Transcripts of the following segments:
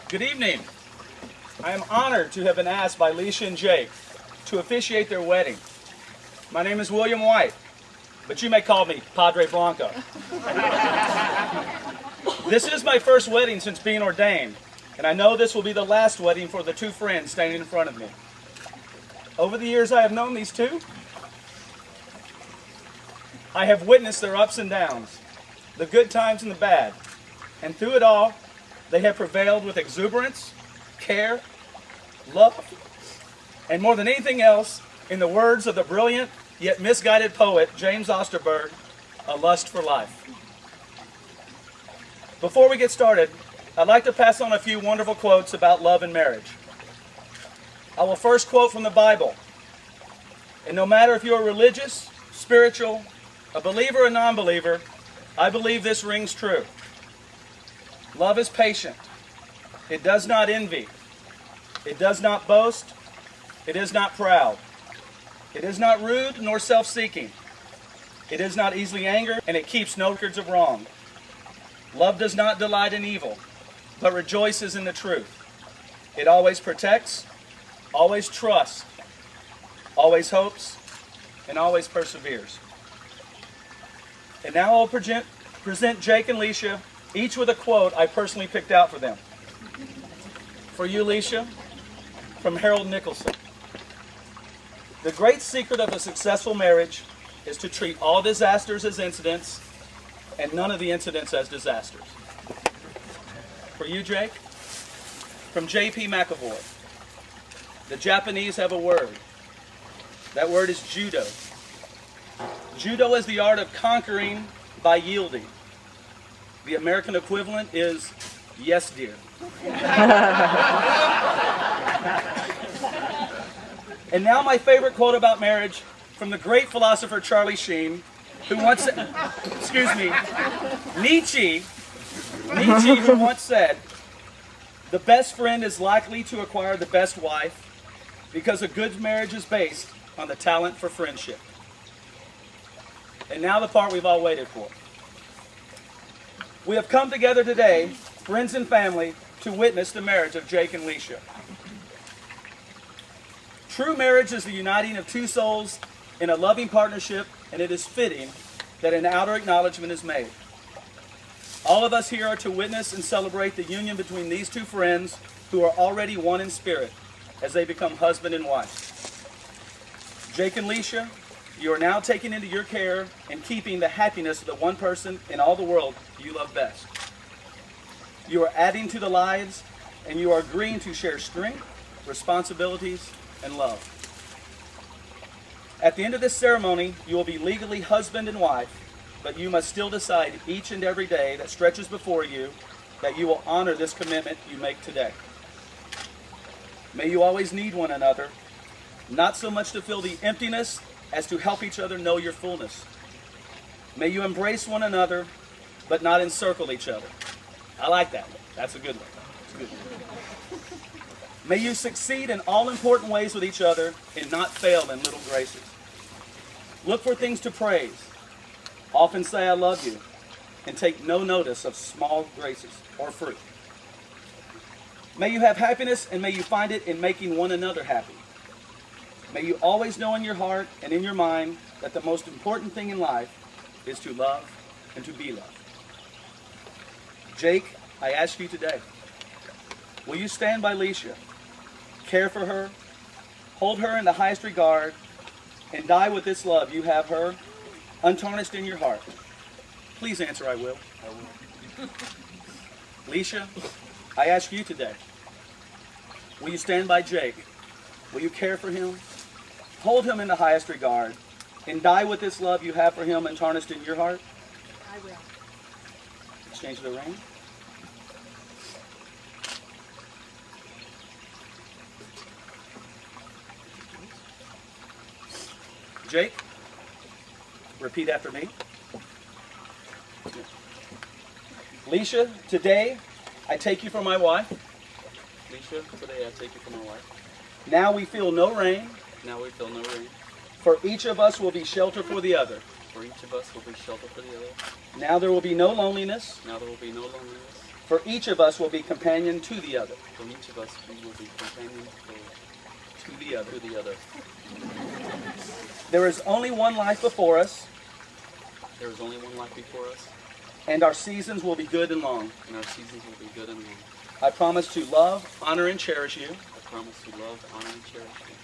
Good evening. I am honored to have been asked by Leisha and Jake to officiate their wedding. My name is William White, but you may call me Padre Blanco. This is my first wedding since being ordained, and I know this will be the last wedding for the two friends standing in front of me. Over the years I have known these two, I have witnessed their ups and downs, the good times and the bad, and through it all, they have prevailed with exuberance, care, love, and more than anything else, in the words of the brilliant yet misguided poet James Osterberg, a lust for life. Before we get started, I'd like to pass on a few wonderful quotes about love and marriage. I will first quote from the Bible. And no matter if you're religious, spiritual, a believer or non-believer, I believe this rings true. Love is patient. It does not envy. It does not boast. It is not proud. It is not rude nor self-seeking. It is not easily angered, and it keeps no records of wrong. Love does not delight in evil, but rejoices in the truth. It always protects, always trusts, always hopes, and always perseveres. And now I'll present Jake and Leisha, each with a quote I personally picked out for them. For you, Leisha, from Harold Nicholson. The great secret of a successful marriage is to treat all disasters as incidents and none of the incidents as disasters. For you, Jake, from J.P. McAvoy. The Japanese have a word. That word is judo. Judo is the art of conquering by yielding. The American equivalent is yes, dear. And now my favorite quote about marriage from the great philosopher Charlie Sheen, who once said, Nietzsche, who once said, the best friend is likely to acquire the best wife because a good marriage is based on the talent for friendship. And now the part we've all waited for. We have come together today, friends and family, to witness the marriage of Jake and Leisha. True marriage is the uniting of two souls in a loving partnership, and it is fitting that an outer acknowledgement is made. All of us here are to witness and celebrate the union between these two friends who are already one in spirit as they become husband and wife. Jake and Leisha, you are now taking into your care and keeping the happiness of the one person in all the world you love best. You are adding to the lives, and you are agreeing to share strength, responsibilities, and love. At the end of this ceremony, you will be legally husband and wife, but you must still decide each and every day that stretches before you that you will honor this commitment you make today. May you always need one another, not so much to fill the emptiness as to help each other know your fullness. May you embrace one another, but not encircle each other. I like that one. That's a good one. That's a good one. May you succeed in all important ways with each other and not fail in little graces. Look for things to praise. Often say I love you and take no notice of small graces or fruit. May you have happiness and may you find it in making one another happy. May you always know in your heart and in your mind that the most important thing in life is to love and to be loved. Jake, I ask you today, will you stand by Leisha, care for her, hold her in the highest regard, and die with this love you have her, untarnished in your heart? Please answer, I will. I will. Leisha, I ask you today, will you stand by Jake? Will you care for him? Hold him in the highest regard and die with this love you have for him untarnished in your heart? I will. Exchange the ring. Jake, repeat after me. Leisha, today I take you for my wife. Leisha, today I take you for my wife. Now we feel no rain. Now we feel no rain. For each of us will be shelter for the other. For each of us will be shelter for the other. Now there will be no loneliness. Now there will be no loneliness. For each of us will be companion to the other. For each of us we will be companions To the other. to the other. There is only one life before us, There is only one life before us, and our seasons will be good and long. and our seasons will be good and long. I promise to love, honor, and cherish you, I promise to love, honor, and cherish you,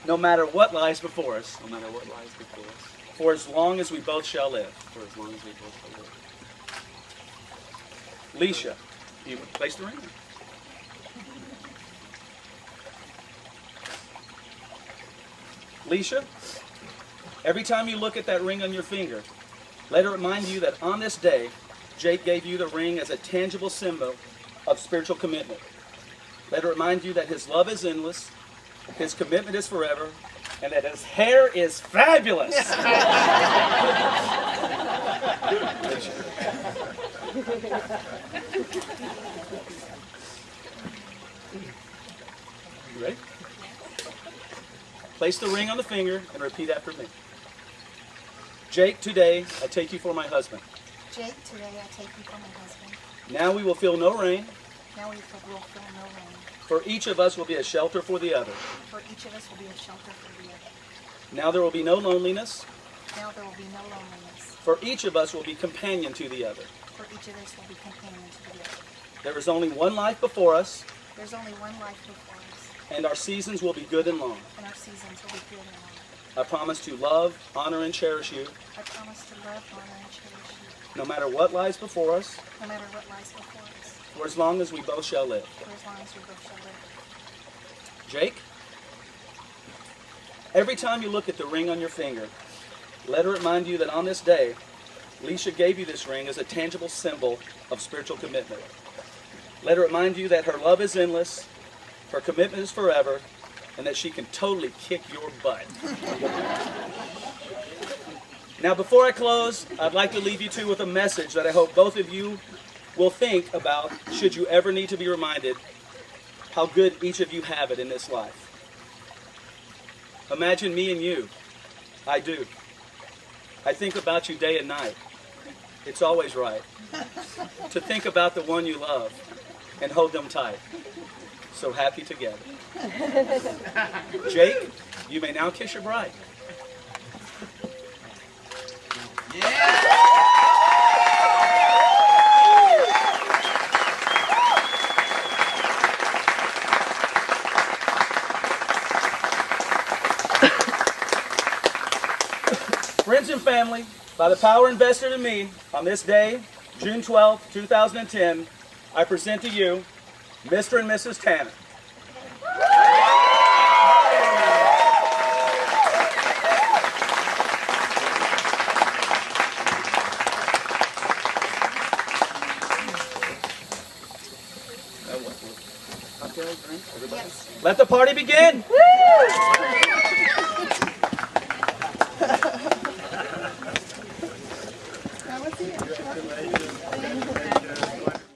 no matter what lies before us, no matter what lies before us, for as long as we both shall live. for as long as we both shall live. Leisha, you place the ring. Leisha, every time you look at that ring on your finger, let it remind you that on this day, Jake gave you the ring as a tangible symbol of spiritual commitment. Let it remind you that his love is endless, his commitment is forever, and that his hair is fabulous. You ready? Place the ring on the finger and repeat after me. Jake, today I take you for my husband. Jake, today I take you for my husband. Now we will feel no rain. Now we will feel no rain. For each of us will be a shelter for the other. For each of us will be a shelter for the other. Now there will be no loneliness. Now there will be no loneliness. For each of us will be companion to the other. For each of us will be companion to the other. There is only one life before us, There's only one life before us, and our seasons will be good and long. and our seasons will be good and long. I promise to love, honor, and cherish you, I promise to love, honor, and cherish you, no matter what lies before us, no matter what lies before us, for as long as we both shall live. for as long as we both shall live. Jake, every time you look at the ring on your finger, let it remind you that on this day, Leisha gave you this ring as a tangible symbol of spiritual commitment. Let it remind you that her love is endless, her commitment is forever, and that she can totally kick your butt. Now, before I close, I'd like to leave you two with a message that I hope both of you will think about should you ever need to be reminded how good each of you have it in this life. Imagine me and you. I do. I think about you day and night. It's always right to think about the one you love and hold them tight. So happy together. Jake, you may now kiss your bride. Friends and family, by the power invested in me on this day, June 12, 2010, I present to you Mr. and Mrs. Tanner. Let the party begin.